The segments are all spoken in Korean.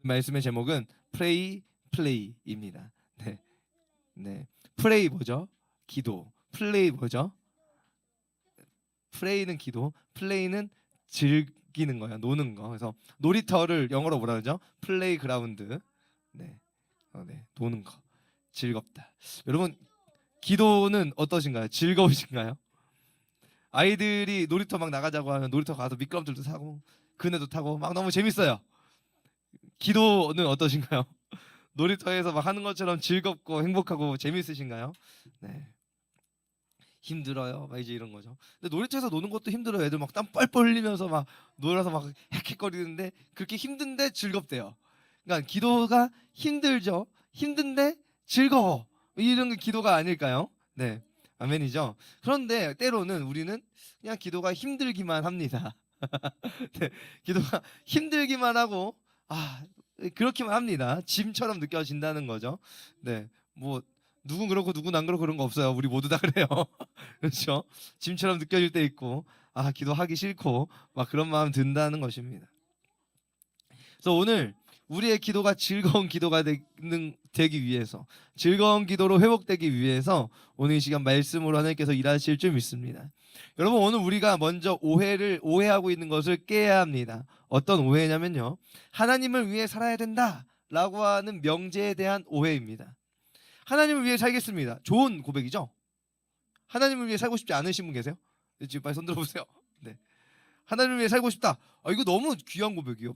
말씀의 제목은 프레이 플레이입니다. 네, 네. 프레이 뭐죠? 기도. 플레이 뭐죠? 프레이는 기도, 플레이는 즐기는 거예요. 노는 거. 그래서 놀이터를 영어로 뭐라 그러죠? 플레이그라운드. 네, 네. 노는 거. 즐겁다. 여러분 기도는 어떠신가요? 즐거우신가요? 아이들이 놀이터 막 나가자고 하면 놀이터 가서 미끄럼틀도 타고 그네도 타고 막 너무 재밌어요. 기도는 어떠신가요? 놀이터에서 막 하는 것처럼 즐겁고 행복하고 재밌으신가요? 네. 힘들어요. 막 이제 이런 거죠. 근데 놀이터에서 노는 것도 힘들어요. 애들 막 땀 뻘뻘 흘리면서 막 놀아서 막 헥헥거리는데 그렇게 힘든데 즐겁대요. 그러니까 기도가 힘들죠. 힘든데 즐거워. 이런 게 기도가 아닐까요? 네. 아멘이죠. 그런데 때로는 우리는 그냥 기도가 힘들기만 합니다. 네. 기도가 힘들기만 하고 그렇기만 합니다. 짐처럼 느껴진다는 거죠. 네. 뭐 누군 그렇고 누군 안 그렇고 그런 거 없어요. 우리 모두 다 그래요. 그렇죠? 짐처럼 느껴질 때 있고 기도하기 싫고 막 그런 마음 든다는 것입니다. 그래서 오늘 우리의 기도가 즐거운 기도가 되기 위해서 즐거운 기도로 회복되기 위해서 오늘 이 시간 말씀으로 하나님께서 일하실 줄 믿습니다. 여러분 오늘 우리가 먼저 오해하고 있는 것을 깨야 합니다. 어떤 오해냐면요. 하나님을 위해 살아야 된다라고 하는 명제에 대한 오해입니다. 하나님을 위해 살겠습니다. 좋은 고백이죠. 하나님을 위해 살고 싶지 않으신 분 계세요? 지금 빨리 손 들어보세요. 네. 하나님을 위해 살고 싶다. 이거 너무 귀한 고백이에요.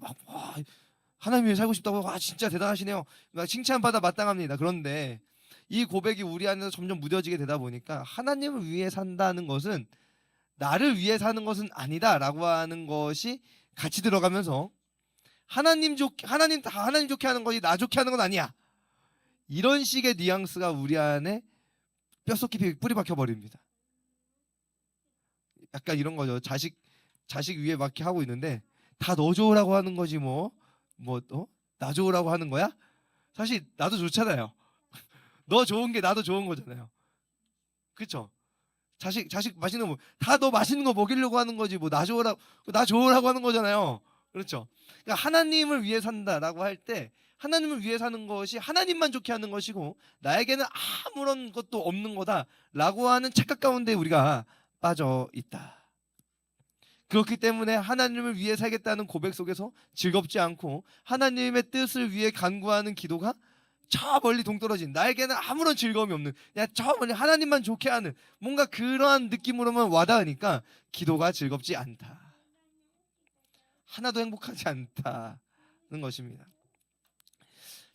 하나님 위해 살고 싶다고 진짜 대단하시네요. 칭찬받아 마땅합니다. 그런데 이 고백이 우리 안에서 점점 무뎌지게 되다 보니까 하나님을 위해 산다는 것은 나를 위해 사는 것은 아니다라고 하는 것이 같이 들어가면서 하나님 좋게 하는 것이 나 좋게 하는 건 아니야. 이런 식의 뉘앙스가 우리 안에 뼛속 깊이 뿌리 박혀 버립니다. 약간 이런 거죠. 자식 위에 막 이렇게 하고 있는데 다 너 좋으라고 하는 거지 나 좋으라고 하는 거야? 사실 나도 좋잖아요. 너 좋은 게 나도 좋은 거잖아요. 그렇죠? 자식 맛있는 거 다 너 맛있는 거 먹이려고 하는 거지 나 좋으라고 하는 거잖아요. 그렇죠? 그러니까 하나님을 위해 산다라고 할 때 하나님을 위해 사는 것이 하나님만 좋게 하는 것이고 나에게는 아무런 것도 없는 거다라고 하는 착각 가운데 우리가 빠져 있다. 그렇기 때문에 하나님을 위해 살겠다는 고백 속에서 즐겁지 않고 하나님의 뜻을 위해 간구하는 기도가 저 멀리 동떨어진 나에게는 아무런 즐거움이 없는 그냥 저 멀리 하나님만 좋게 하는 뭔가 그러한 느낌으로만 와닿으니까 기도가 즐겁지 않다. 하나도 행복하지 않다는 것입니다.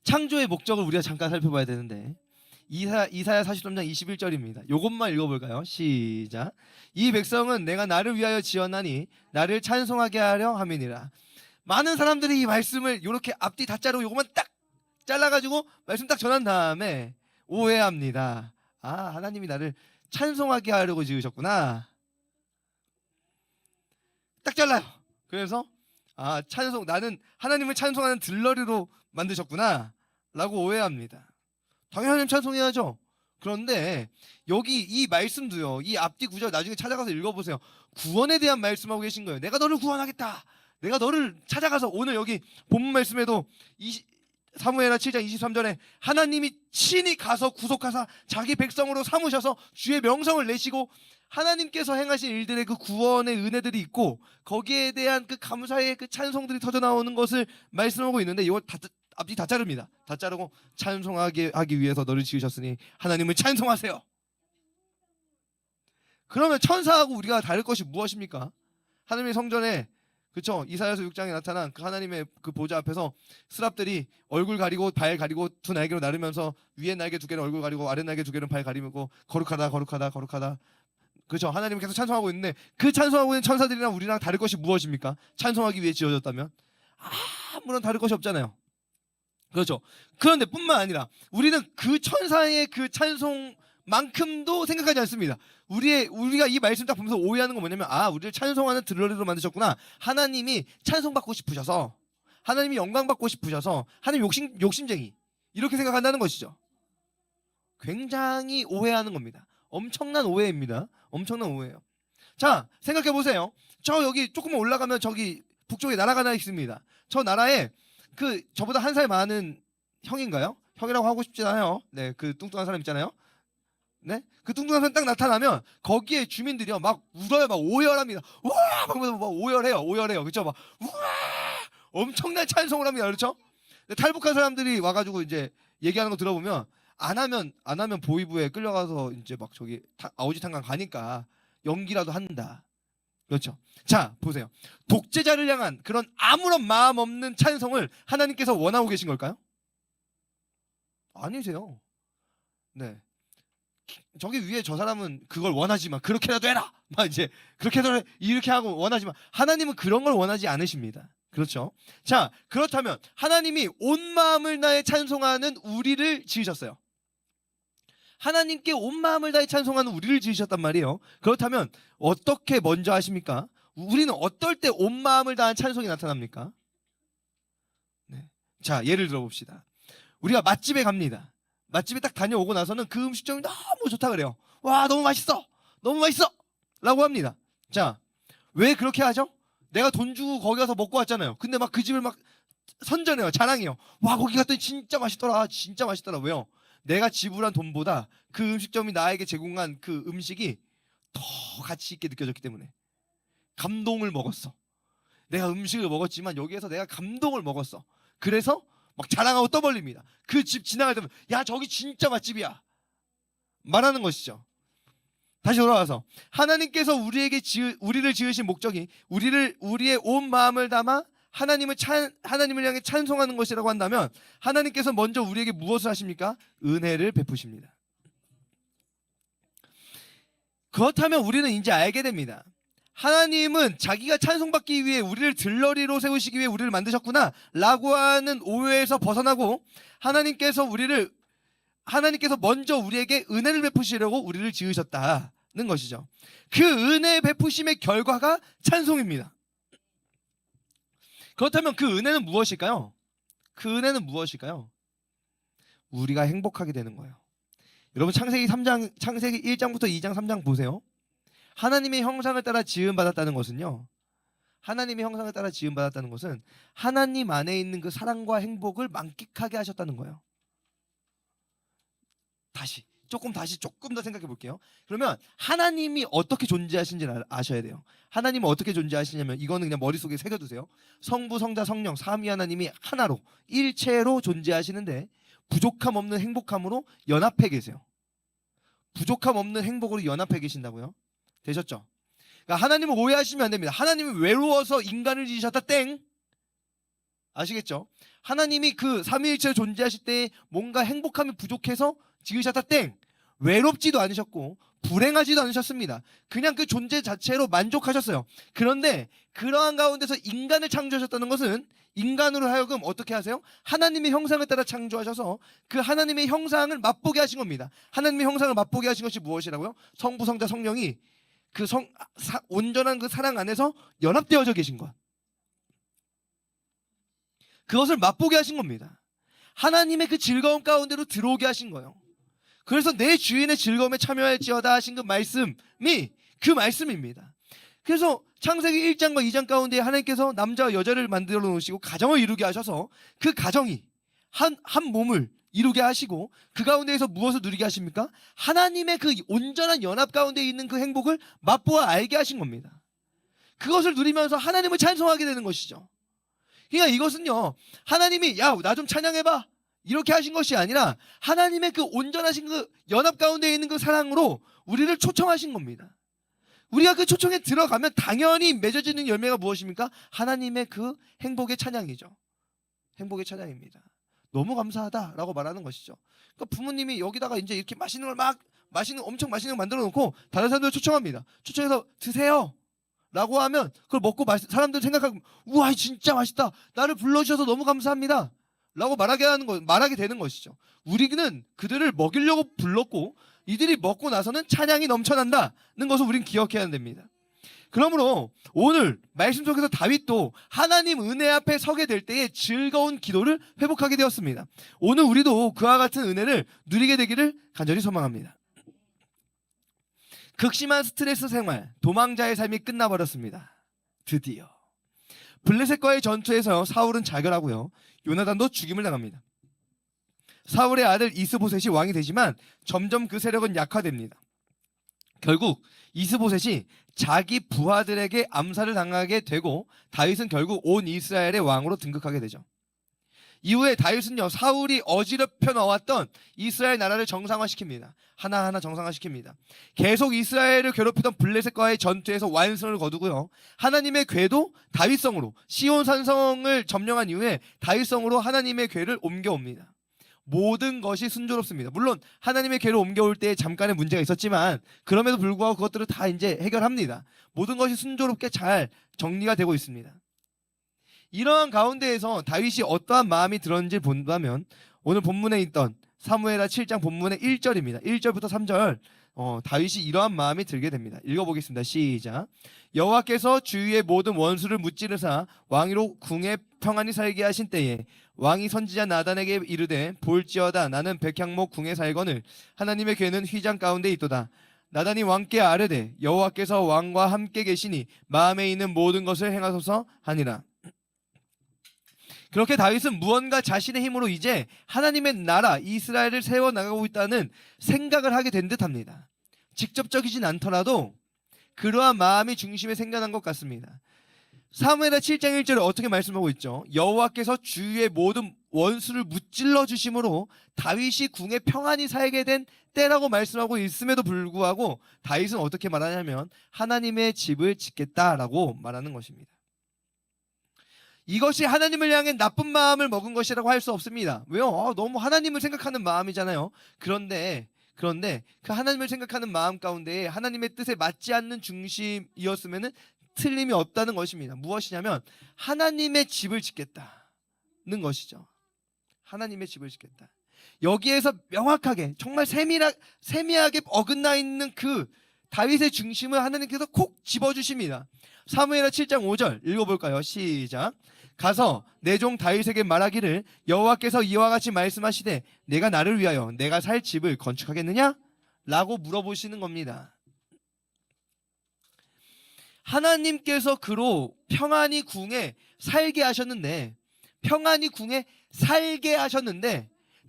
창조의 목적을 우리가 잠깐 살펴봐야 되는데 이사야 43장 21절입니다. 이것만 읽어볼까요? 시작. 이 백성은 내가 나를 위하여 지었나니 나를 찬송하게 하려 함이니라. 많은 사람들이 이 말씀을 이렇게 앞뒤 다 자르고 이것만 딱 잘라가지고 말씀 딱 전한 다음에 오해합니다. 하나님이 나를 찬송하게 하려고 지으셨구나. 딱 잘라요. 그래서 나는 하나님을 찬송하는 들러리로 만드셨구나 라고 오해합니다. 당연히 하나님 찬송해야죠. 그런데 여기 이 말씀도요. 이 앞뒤 구절 나중에 찾아가서 읽어보세요. 구원에 대한 말씀하고 계신 거예요. 내가 너를 구원하겠다. 내가 너를 찾아가서 오늘 여기 본문 말씀에도 사무엘하 7장 23절에 하나님이 친히 가서 구속하사 자기 백성으로 삼으셔서 주의 명성을 내시고 하나님께서 행하신 일들의 그 구원의 은혜들이 있고 거기에 대한 그 감사의 그 찬송들이 터져 나오는 것을 말씀하고 있는데 이걸 앞뒤 다 자릅니다. 다 자르고 찬송하게 하기 위해서 너를 지으셨으니 하나님을 찬송하세요. 그러면 천사하고 우리가 다를 것이 무엇입니까? 하나님의 성전에 그렇죠? 이사야서 6장에 나타난 그 하나님의 그 보좌 앞에서 스랍들이 얼굴 가리고 발 가리고 두 날개로 나르면서 위에 날개 두 개는 얼굴 가리고 아래 날개 두 개는 발 가리고 거룩하다 거룩하다 거룩하다. 그렇죠? 하나님을 계속 찬송하고 있는데 그 찬송하고 있는 천사들이랑 우리랑 다를 것이 무엇입니까? 찬송하기 위해 지어졌다면 아무런 다를 것이 없잖아요. 그렇죠? 그런데 뿐만 아니라 우리는 그 천사의 그 찬송만큼도 생각하지 않습니다. 우리가 이 말씀 딱 보면서 오해하는 건 뭐냐면 우리를 찬송하는 들러리로 만드셨구나. 하나님이 찬송받고 싶으셔서 하나님이 영광받고 싶으셔서 하나님 욕심쟁이 이렇게 생각한다는 것이죠. 굉장히 오해하는 겁니다. 엄청난 오해입니다. 엄청난 오해예요. 자, 생각해 보세요. 저 여기 조금만 올라가면 저기 북쪽에 나라가 하나 있습니다. 저 나라에 그 저보다 한 살 많은 형인가요? 형이라고 하고 싶지 않아요. 네, 그 뚱뚱한 사람 있잖아요. 네, 그 뚱뚱한 사람 딱 나타나면 거기에 주민들이요 막 울어요, 막 오열합니다. 와, 막 오열해요, 오열해요, 그렇죠? 막 우와, 엄청난 찬송을 합니다, 그렇죠? 탈북한 사람들이 와가지고 이제 얘기하는 거 들어보면 안 하면 보이부에 끌려가서 이제 막 저기 아오지탄강 가니까 연기라도 한다. 그렇죠. 자, 보세요. 독재자를 향한 그런 아무런 마음 없는 찬송을 하나님께서 원하고 계신 걸까요? 아니세요. 네. 저기 위에 저 사람은 그걸 원하지만 그렇게라도 해라. 막 이제 그렇게라도 이렇게 하고 원하지만 하나님은 그런 걸 원하지 않으십니다. 그렇죠. 자, 그렇다면 하나님이 온 마음을 다해 찬송하는 우리를 지으셨어요. 하나님께 온 마음을 다해 찬송하는 우리를 지으셨단 말이에요. 그렇다면 어떻게 먼저 하십니까? 우리는 어떨 때 온 마음을 다한 찬송이 나타납니까? 네. 자, 예를 들어봅시다. 우리가 맛집에 갑니다. 맛집에 딱 다녀오고 나서는 그 음식점이 너무 좋다 그래요. 와, 너무 맛있어, 너무 맛있어 라고 합니다. 자, 왜 그렇게 하죠? 내가 돈 주고 거기 가서 먹고 왔잖아요. 근데 막 그 집을 막 선전해요, 자랑해요. 와, 거기 갔더니 진짜 맛있더라, 진짜 맛있더라. 왜요? 내가 지불한 돈보다 그 음식점이 나에게 제공한 그 음식이 더 가치 있게 느껴졌기 때문에 감동을 먹었어. 내가 음식을 먹었지만 여기에서 내가 감동을 먹었어. 그래서 막 자랑하고 떠벌립니다. 그 집 지나갈 때면 야, 저기 진짜 맛집이야 말하는 것이죠. 다시 돌아와서 하나님께서 우리를 지으신 목적이 우리의 온 마음을 담아 하나님을 향해 찬송하는 것이라고 한다면 하나님께서 먼저 우리에게 무엇을 하십니까? 은혜를 베푸십니다. 그렇다면 우리는 이제 알게 됩니다. 하나님은 자기가 찬송받기 위해 우리를 들러리로 세우시기 위해 우리를 만드셨구나 라고 하는 오해에서 벗어나고 하나님께서 먼저 우리에게 은혜를 베푸시려고 우리를 지으셨다는 것이죠. 그 은혜 베푸심의 결과가 찬송입니다. 그렇다면 그 은혜는 무엇일까요? 그 은혜는 무엇일까요? 우리가 행복하게 되는 거예요. 여러분 창세기 1장부터 2장 3장 보세요. 하나님의 형상을 따라 지음받았다는 것은요. 하나님의 형상을 따라 지음받았다는 것은 하나님 안에 있는 그 사랑과 행복을 만끽하게 하셨다는 거예요. 다시 조금 더 생각해 볼게요. 그러면 하나님이 어떻게 존재하시는지를 아셔야 돼요. 하나님은 어떻게 존재하시냐면 이거는 그냥 머릿속에 새겨두세요. 성부, 성자, 성령 삼위 하나님이 하나로 일체로 존재하시는데 부족함 없는 행복함으로 연합해 계세요. 부족함 없는 행복으로 연합해 계신다고요? 되셨죠? 그러니까 하나님을 오해하시면 안 됩니다. 하나님이 외로워서 인간을 지으셨다 땡. 아시겠죠? 하나님이 그 삼위일체로 존재하실 때 뭔가 행복함이 부족해서 지으셨다 땡. 외롭지도 않으셨고 불행하지도 않으셨습니다. 그냥 그 존재 자체로 만족하셨어요. 그런데 그러한 가운데서 인간을 창조하셨다는 것은 인간으로 하여금 어떻게 하세요? 하나님의 형상을 따라 창조하셔서 그 하나님의 형상을 맛보게 하신 겁니다. 하나님의 형상을 맛보게 하신 것이 무엇이라고요? 성부, 성자, 성령이 그 온전한 그 사랑 안에서 연합되어져 계신 것. 그것을 맛보게 하신 겁니다. 하나님의 그 즐거움 가운데로 들어오게 하신 거예요. 그래서 내 주인의 즐거움에 참여할지어다 하신 그 말씀이 그 말씀입니다. 그래서 창세기 1장과 2장 가운데 하나님께서 남자와 여자를 만들어 놓으시고 가정을 이루게 하셔서 그 가정이 한 몸을 이루게 하시고 그 가운데에서 무엇을 누리게 하십니까? 하나님의 그 온전한 연합 가운데 있는 그 행복을 맛보아 알게 하신 겁니다. 그것을 누리면서 하나님을 찬송하게 되는 것이죠. 그러니까 이것은요, 하나님이 야, 나 좀 찬양해봐 이렇게 하신 것이 아니라 하나님의 그 온전하신 그 연합 가운데 있는 그 사랑으로 우리를 초청하신 겁니다. 우리가 그 초청에 들어가면 당연히 맺어지는 열매가 무엇입니까? 하나님의 그 행복의 찬양이죠. 행복의 찬양입니다. 너무 감사하다라고 말하는 것이죠. 그러니까 부모님이 여기다가 이제 이렇게 엄청 맛있는 걸 만들어 놓고 다른 사람들 초청합니다. 초청해서 드세요 라고 하면 그걸 먹고 사람들 생각하고 우와 진짜 맛있다, 나를 불러주셔서 너무 감사합니다 라고 말하게 되는 것이죠. 우리는 그들을 먹이려고 불렀고 이들이 먹고 나서는 찬양이 넘쳐난다는 것을 우리는 기억해야 됩니다. 그러므로 오늘 말씀 속에서 다윗도 하나님 은혜 앞에 서게 될 때에 즐거운 기도를 회복하게 되었습니다. 오늘 우리도 그와 같은 은혜를 누리게 되기를 간절히 소망합니다. 극심한 스트레스 생활, 도망자의 삶이 끝나버렸습니다. 드디어 블레셋과의 전투에서 사울은 자결하고요, 요나단도 죽임을 당합니다. 사울의 아들 이스보셋이 왕이 되지만 점점 그 세력은 약화됩니다. 결국 이스보셋이 자기 부하들에게 암살을 당하게 되고 다윗은 결국 온 이스라엘의 왕으로 등극하게 되죠. 이후에 다윗은요, 사울이 어지럽혀 놓았던 이스라엘 나라를 정상화시킵니다. 하나하나 정상화시킵니다. 계속 이스라엘을 괴롭히던 블레셋과의 전투에서 완승을 거두고요, 하나님의 궤도 다윗성으로, 시온 산성을 점령한 이후에 다윗성으로 하나님의 궤를 옮겨옵니다. 모든 것이 순조롭습니다. 물론 하나님의 궤를 옮겨올 때 잠깐의 문제가 있었지만 그럼에도 불구하고 그것들을 다 이제 해결합니다. 모든 것이 순조롭게 잘 정리가 되고 있습니다. 이러한 가운데에서 다윗이 어떠한 마음이 들었는지 본다면 오늘 본문에 있던 사무엘하 7장 본문의 1절입니다. 1절부터 3절 다윗이 이러한 마음이 들게 됩니다. 읽어보겠습니다. 시작. 여호와께서 주위의 모든 원수를 무찌르사 왕위로 궁에 평안히 살게 하신 때에 왕이 선지자 나단에게 이르되 볼지어다 나는 백향목 궁에 살거늘 하나님의 궤는 휘장 가운데 있도다. 나단이 왕께 아뢰되 여호와께서 왕과 함께 계시니 마음에 있는 모든 것을 행하소서 하니라. 그렇게 다윗은 무언가 자신의 힘으로 이제 하나님의 나라 이스라엘을 세워나가고 있다는 생각을 하게 된 듯합니다. 직접적이진 않더라도 그러한 마음이 중심에 생겨난 것 같습니다. 사무엘하 7장 1절에 어떻게 말씀하고 있죠? 여호와께서 주위의 모든 원수를 무찔러 주심으로 다윗이 궁에 평안히 살게 된 때라고 말씀하고 있음에도 불구하고 다윗은 어떻게 말하냐면 하나님의 집을 짓겠다라고 말하는 것입니다. 이것이 하나님을 향해 나쁜 마음을 먹은 것이라고 할 수 없습니다. 왜요? 너무 하나님을 생각하는 마음이잖아요. 그런데 그 하나님을 생각하는 마음 가운데 하나님의 뜻에 맞지 않는 중심이었으면 틀림이 없다는 것입니다. 무엇이냐면 하나님의 집을 짓겠다는 것이죠. 하나님의 집을 짓겠다. 여기에서 명확하게 정말 세미하게 어긋나 있는 그 다윗의 중심을 하나님께서 콕 집어주십니다. 사무엘하 7장 5절 읽어볼까요? 시작. 가서 내 종 다윗에게 말하기를 여호와께서 이와 같이 말씀하시되 내가 나를 위하여 내가 살 집을 건축하겠느냐? 라고 물어보시는 겁니다. 하나님께서 그로 평안히 궁에 살게 하셨는데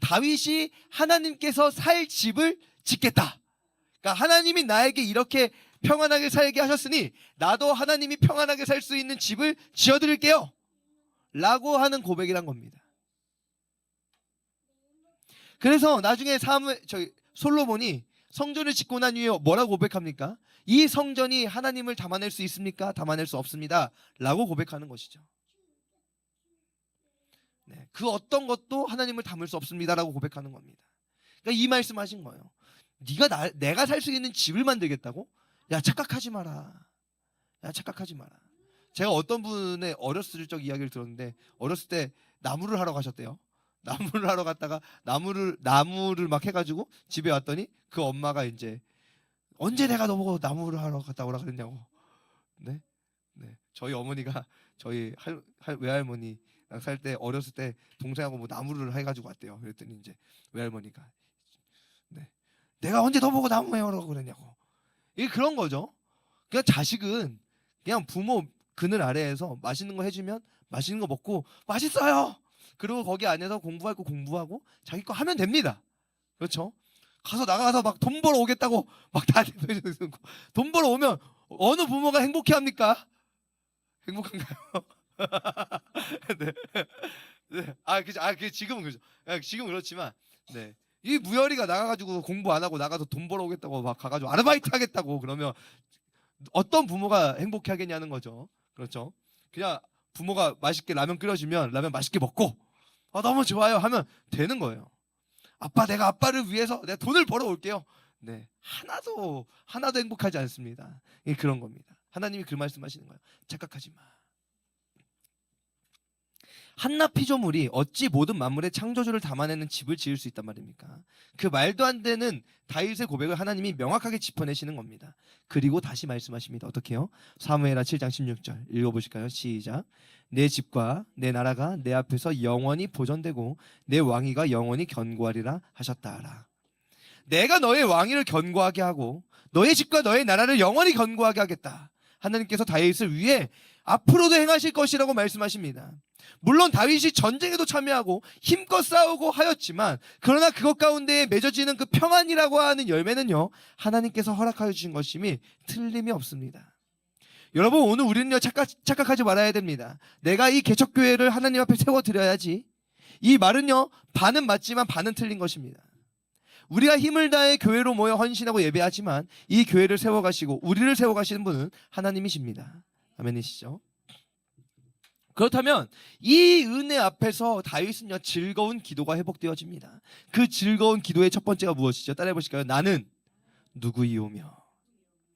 다윗이 하나님께서 살 집을 짓겠다. 그러니까 하나님이 나에게 이렇게 평안하게 살게 하셨으니 나도 하나님이 평안하게 살 수 있는 집을 지어드릴게요 라고 하는 고백이란 겁니다. 그래서 나중에 솔로몬이 성전을 짓고 난 후에 뭐라고 고백합니까? 이 성전이 하나님을 담아낼 수 있습니까? 담아낼 수 없습니다 라고 고백하는 것이죠. 네, 그 어떤 것도 하나님을 담을 수 없습니다 라고 고백하는 겁니다. 그러니까 이 말씀하신 거예요. 내가 살 수 있는 집을 만들겠다고? 야, 착각하지 마라. 제가 어떤 분의 어렸을 적 이야기를 들었는데 어렸을 때 나무를 하러 가셨대요. 나무를 하러 갔다가 나무를 막 해가지고 집에 왔더니 그 엄마가 이제 언제 내가 너보고 나무를 하러 갔다 오라 그랬냐고. 네. 저희 어머니가 저희 외할머니랑 살 때 어렸을 때 동생하고 뭐 나무를 해가지고 왔대요. 그랬더니 이제 외할머니가 내가 언제 너보고 나무 해오라고 그랬냐고. 이게 그런 거죠. 그냥 자식은 그냥 부모 그늘 아래에서 맛있는 거 해주면 맛있는 거 먹고 맛있어요. 그리고 거기 안에서 공부할 거 공부하고 자기 거 하면 됩니다. 그렇죠? 나가서 막 돈 벌어 오겠다고 막 다 돈 벌어 오면 어느 부모가 행복해합니까? 행복한가요? 네. 지금은 그죠. 지금 그렇지만 네. 이 무열이가 나가가지고 공부 안 하고 나가서 돈 벌어 오겠다고 막 가가지고 아르바이트 하겠다고 그러면 어떤 부모가 행복해 하겠냐는 거죠. 그렇죠? 그냥 부모가 맛있게 라면 끓여주면 라면 맛있게 먹고 너무 좋아요 하면 되는 거예요. 내가 아빠를 위해서 내가 돈을 벌어 올게요. 네, 하나도 행복하지 않습니다. 이게 그런 겁니다. 하나님이 그 말씀하시는 거예요. 착각하지 마. 한낱 피조물이 어찌 모든 만물의 창조주를 담아내는 집을 지을 수 있단 말입니까? 그 말도 안 되는 다윗의 고백을 하나님이 명확하게 짚어내시는 겁니다. 그리고 다시 말씀하십니다. 어떻게 해요? 사무엘하 7장 16절 읽어보실까요? 시작. 내 집과 내 나라가 내 앞에서 영원히 보존되고 내 왕위가 영원히 견고하리라 하셨다라. 내가 너의 왕위를 견고하게 하고 너의 집과 너의 나라를 영원히 견고하게 하겠다. 하나님께서 다윗을 위해 앞으로도 행하실 것이라고 말씀하십니다. 물론 다윗이 전쟁에도 참여하고 힘껏 싸우고 하였지만, 그러나 그것 가운데 맺어지는 그 평안이라고 하는 열매는요, 하나님께서 허락하여 주신 것임이 틀림이 없습니다. 여러분, 오늘 우리는요 착각하지 말아야 됩니다. 내가 이 개척교회를 하나님 앞에 세워드려야지. 이 말은요 반은 맞지만 반은 틀린 것입니다. 우리가 힘을 다해 교회로 모여 헌신하고 예배하지만 이 교회를 세워가시고 우리를 세워가시는 분은 하나님이십니다. 아멘이시죠? 그렇다면 이 은혜 앞에서 다윗은요 즐거운 기도가 회복되어집니다. 그 즐거운 기도의 첫 번째가 무엇이죠? 따라해 보실까요? 나는 누구이오며.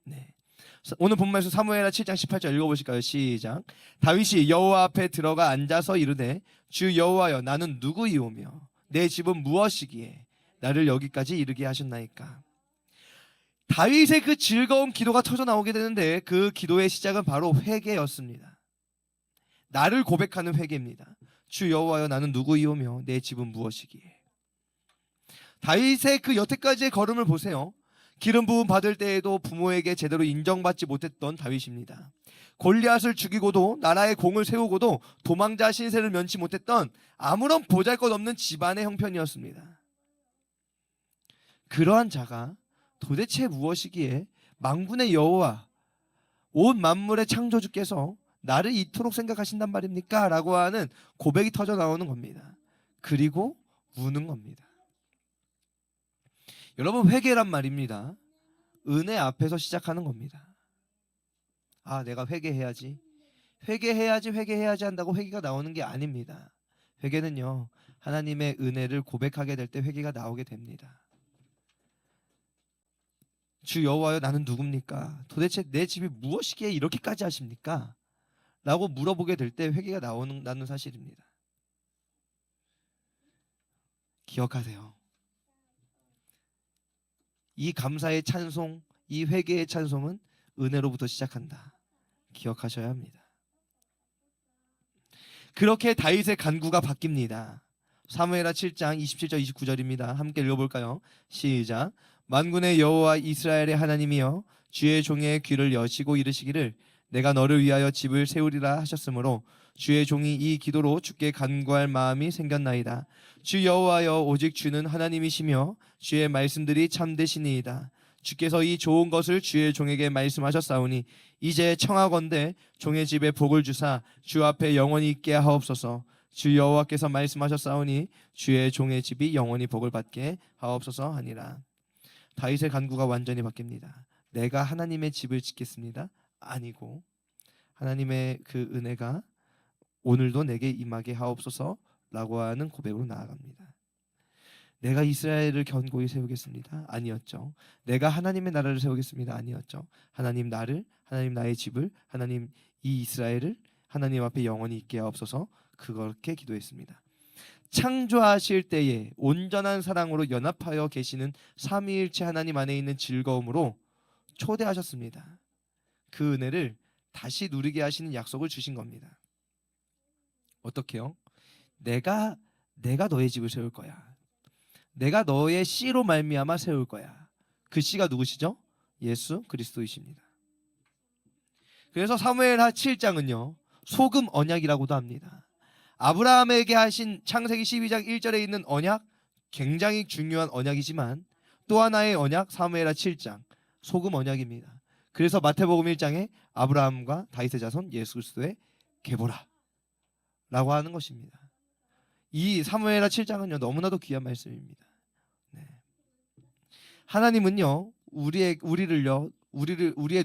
네. 오늘 본 말씀 사무엘하 7장 18절 읽어보실까요? 시작. 다윗이 여호와 앞에 들어가 앉아서 이르되 주 여호와여 나는 누구이오며 내 집은 무엇이기에 나를 여기까지 이르게 하셨나이까. 다윗의 그 즐거운 기도가 터져 나오게 되는데 그 기도의 시작은 바로 회개였습니다. 나를 고백하는 회개입니다. 주 여호와여 나는 누구이오며 내 집은 무엇이기에. 다윗의 그 여태까지의 걸음을 보세요. 기름 부음 받을 때에도 부모에게 제대로 인정받지 못했던 다윗입니다. 골리앗을 죽이고도 나라의 공을 세우고도 도망자 신세를 면치 못했던 아무런 보잘것없는 집안의 형편이었습니다. 그러한 자가 도대체 무엇이기에 만군의 여호와 온 만물의 창조주께서 나를 이토록 생각하신단 말입니까? 라고 하는 고백이 터져 나오는 겁니다. 그리고 우는 겁니다. 여러분, 회개란 말입니다. 은혜 앞에서 시작하는 겁니다. 아, 내가 회개해야지 한다고 회개가 나오는 게 아닙니다. 회개는요 하나님의 은혜를 고백하게 될 때 회개가 나오게 됩니다. 주 여호와여 나는 누굽니까? 도대체 내 집이 무엇이기에 이렇게까지 하십니까? 라고 물어보게 될 때 회개가 나는 사실입니다. 기억하세요. 이 감사의 찬송, 이 회개의 찬송은 은혜로부터 시작한다. 기억하셔야 합니다. 그렇게 다윗의 간구가 바뀝니다. 사무엘하 7장 27절 29절입니다. 함께 읽어볼까요? 시작. 만군의 여호와 이스라엘의 하나님이여 주의 종의 귀를 여시고 이르시기를 내가 너를 위하여 집을 세우리라 하셨으므로 주의 종이 이 기도로 주께 간구할 마음이 생겼나이다. 주 여호와여 오직 주는 하나님이시며 주의 말씀들이 참되시니이다. 주께서 이 좋은 것을 주의 종에게 말씀하셨사오니 이제 청하건대 종의 집에 복을 주사 주 앞에 영원히 있게 하옵소서. 주 여호와께서 말씀하셨사오니 주의 종의 집이 영원히 복을 받게 하옵소서 하니라. 다윗의 간구가 완전히 바뀝니다. 내가 하나님의 집을 짓겠습니다. 아니고 하나님의 그 은혜가 오늘도 내게 임하게 하옵소서라고 하는 고백으로 나아갑니다. 내가 이스라엘을 견고히 세우겠습니다. 아니었죠. 내가 하나님의 나라를 세우겠습니다. 아니었죠. 하나님 나를, 하나님 나의 집을, 하나님 이 이스라엘을 하나님 앞에 영원히 있게 하옵소서. 그렇게 기도했습니다. 창조하실 때에 온전한 사랑으로 연합하여 계시는 삼위일체 하나님 안에 있는 즐거움으로 초대하셨습니다. 그 은혜를 다시 누리게 하시는 약속을 주신 겁니다. 어떻게요? 내가 너의 집을 세울 거야. 내가 너의 씨로 말미암아 세울 거야. 그 씨가 누구시죠? 예수 그리스도이십니다. 그래서 사무엘하 7장은요 소금 언약이라고도 합니다. 아브라함에게 하신 창세기 12장 1절에 있는 언약, 굉장히 중요한 언약이지만 또 하나의 언약 사무엘하 7장 소금 언약입니다. 그래서 마태복음 1장에 아브라함과 다윗의 자손 예수 그리스도의 계보라 라고 하는 것입니다. 이 사무엘하 7장은요 너무나도 귀한 말씀입니다. 네. 하나님은요 우리의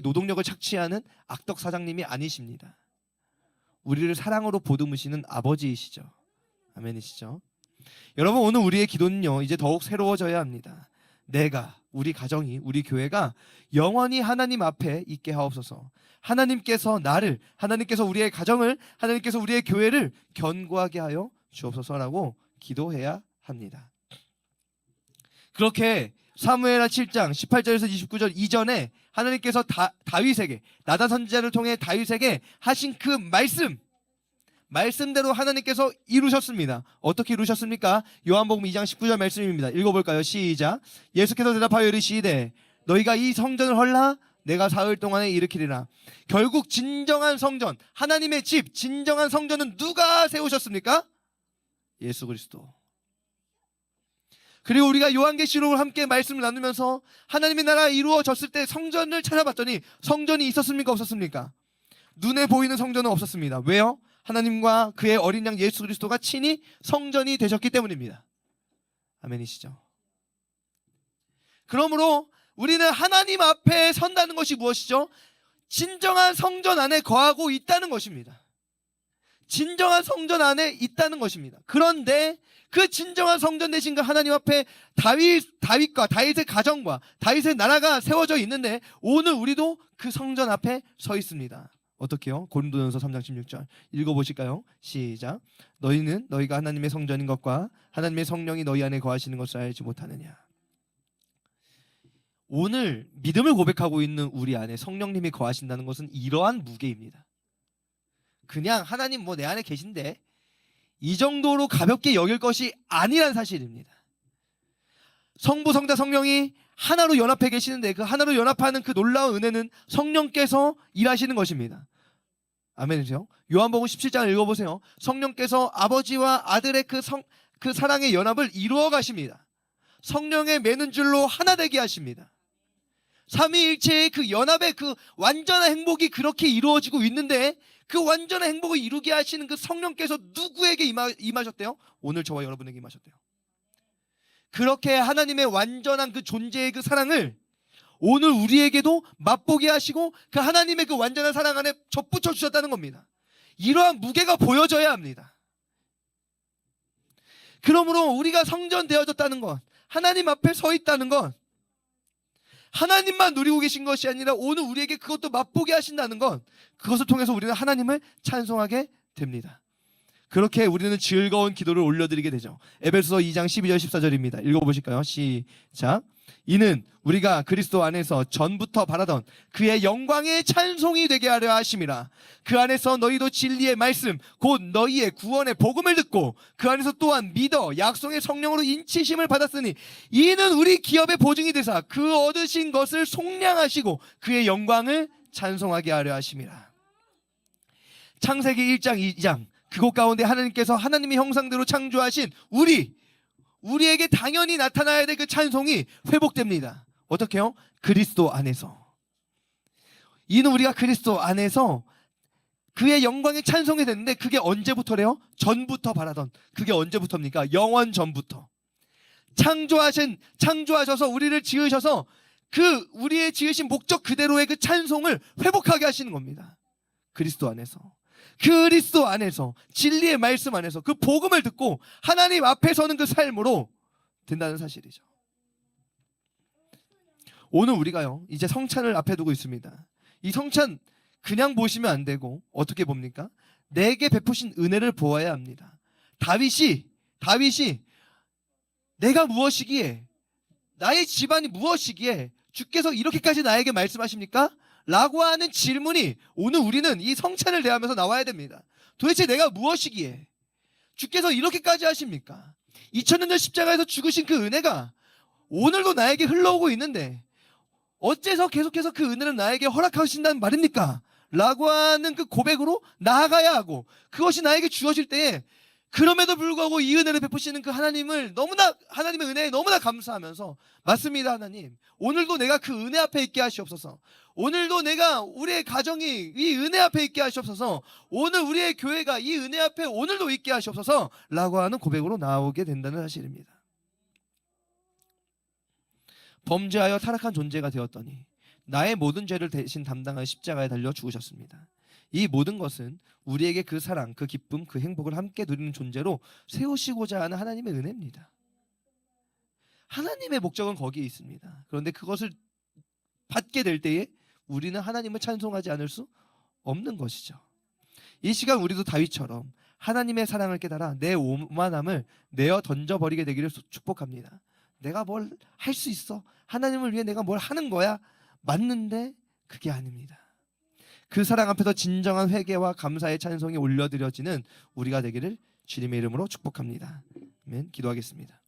노동력을 착취하는 악덕 사장님이 아니십니다. 우리를 사랑으로 보듬으시는 아버지이시죠. 아멘이시죠. 여러분, 오늘 우리의 기도는요 이제 더욱 새로워져야 합니다. 우리 가정이, 우리 교회가 영원히 하나님 앞에 있게 하옵소서. 하나님께서 나를, 하나님께서 우리의 가정을, 하나님께서 우리의 교회를 견고하게 하여 주옵소서라고 기도해야 합니다. 그렇게 사무엘하 7장 18절에서 29절 이전에 하나님께서 다윗에게, 나단 선지자를 통해 다윗에게 하신 그 말씀대로 하나님께서 이루셨습니다. 어떻게 이루셨습니까? 요한복음 2장 19절 말씀입니다. 읽어볼까요? 시작. 예수께서 대답하여 이르시되 너희가 이 성전을 헐라 내가 사흘 동안에 일으키리라. 결국 진정한 성전, 하나님의 집, 진정한 성전은 누가 세우셨습니까? 예수 그리스도. 그리고 우리가 요한계시록을 함께 말씀을 나누면서 하나님의 나라가 이루어졌을 때 성전을 찾아봤더니 성전이 있었습니까? 없었습니까? 눈에 보이는 성전은 없었습니다. 왜요? 하나님과 그의 어린 양 예수 그리스도가 친히 성전이 되셨기 때문입니다. 아멘이시죠? 그러므로 우리는 하나님 앞에 선다는 것이 무엇이죠? 진정한 성전 안에 거하고 있다는 것입니다. 진정한 성전 안에 있다는 것입니다. 그런데 그 진정한 성전 되신 그 하나님 앞에 다윗과 다윗의 가정과 다윗의 나라가 세워져 있는데 오늘 우리도 그 성전 앞에 서 있습니다. 어떻게요? 고린도전서 3장 16절 읽어보실까요? 시작. 너희는 너희가 하나님의 성전인 것과 하나님의 성령이 너희 안에 거하시는 것을 알지 못하느냐. 오늘 믿음을 고백하고 있는 우리 안에 성령님이 거하신다는 것은 이러한 무게입니다. 그냥 하나님 뭐 내 안에 계신데 이 정도로 가볍게 여길 것이 아니란 사실입니다. 성부, 성자, 성령이 하나로 연합해 계시는데 그 하나로 연합하는 그 놀라운 은혜는 성령께서 일하시는 것입니다. 아멘이죠? 요한복음 17장을 읽어보세요. 성령께서 아버지와 아들의 그 사랑의 연합을 이루어 가십니다. 성령의 매는 줄로 하나 되게 하십니다. 삼위일체의 그 연합의 그 완전한 행복이 그렇게 이루어지고 있는데 그 완전한 행복을 이루게 하시는 그 성령께서 누구에게 임하셨대요? 오늘 저와 여러분에게 임하셨대요. 그렇게 하나님의 완전한 그 존재의 그 사랑을 오늘 우리에게도 맛보게 하시고 그 하나님의 그 완전한 사랑 안에 접붙여 주셨다는 겁니다. 이러한 무게가 보여져야 합니다. 그러므로 우리가 성전 되어졌다는 것, 하나님 앞에 서 있다는 것, 하나님만 누리고 계신 것이 아니라 오늘 우리에게 그것도 맛보게 하신다는 것, 그것을 통해서 우리는 하나님을 찬송하게 됩니다. 그렇게 우리는 즐거운 기도를 올려드리게 되죠. 에베소서 2장 12절 14절입니다. 읽어보실까요? 시작. 이는 우리가 그리스도 안에서 전부터 바라던 그의 영광의 찬송이 되게 하려 하심이라. 그 안에서 너희도 진리의 말씀 곧 너희의 구원의 복음을 듣고 그 안에서 또한 믿어 약속의 성령으로 인치심을 받았으니 이는 우리 기업의 보증이 되사 그 얻으신 것을 속량하시고 그의 영광을 찬송하게 하려 하심이라. 창세기 1장 2장 그곳 가운데 하나님께서 하나님의 형상대로 창조하신 우리에게 당연히 나타나야 될 그 찬송이 회복됩니다. 어떻게요? 그리스도 안에서. 이는 우리가 그리스도 안에서 그의 영광의 찬송이 됐는데 그게 언제부터래요? 전부터 바라던. 그게 언제부터입니까? 영원 전부터. 창조하셔서 우리를 지으셔서 그 우리의 지으신 목적 그대로의 그 찬송을 회복하게 하시는 겁니다. 그리스도 안에서. 그리스도 안에서 진리의 말씀 안에서 그 복음을 듣고 하나님 앞에 서는 그 삶으로 된다는 사실이죠. 오늘 우리가요 이제 성찬을 앞에 두고 있습니다. 이 성찬 그냥 보시면 안 되고 어떻게 봅니까? 내게 베푸신 은혜를 보아야 합니다. 다윗이 내가 무엇이기에 나의 집안이 무엇이기에 주께서 이렇게까지 나에게 말씀하십니까? 라고 하는 질문이 오늘 우리는 이 성찬을 대하면서 나와야 됩니다. 도대체 내가 무엇이기에 주께서 이렇게까지 하십니까? 2000년 전 십자가에서 죽으신 그 은혜가 오늘도 나에게 흘러오고 있는데 어째서 계속해서 그 은혜를 나에게 허락하신다는 말입니까? 라고 하는 그 고백으로 나아가야 하고 그것이 나에게 주어질 때에 그럼에도 불구하고 이 은혜를 베푸시는 그 하나님의 은혜에 너무나 감사하면서 맞습니다 하나님, 오늘도 내가 그 은혜 앞에 있게 하시옵소서. 오늘도 내가 우리의 가정이 이 은혜 앞에 있게 하시옵소서. 오늘 우리의 교회가 이 은혜 앞에 오늘도 있게 하시옵소서 라고 하는 고백으로 나오게 된다는 사실입니다. 범죄하여 타락한 존재가 되었더니 나의 모든 죄를 대신 담당한 십자가에 달려 죽으셨습니다. 이 모든 것은 우리에게 그 사랑, 그 기쁨, 그 행복을 함께 누리는 존재로 세우시고자 하는 하나님의 은혜입니다. 하나님의 목적은 거기에 있습니다. 그런데 그것을 받게 될 때에 우리는 하나님을 찬송하지 않을 수 없는 것이죠. 이 시간 우리도 다윗처럼 하나님의 사랑을 깨달아 내 오만함을 내어 던져버리게 되기를 축복합니다. 내가 뭘 할 수 있어? 하나님을 위해 내가 뭘 하는 거야? 맞는데 그게 아닙니다. 그 사랑 앞에서 진정한 회개와 감사의 찬송이 올려드려지는 우리가 되기를 주님의 이름으로 축복합니다. 아멘. 기도하겠습니다.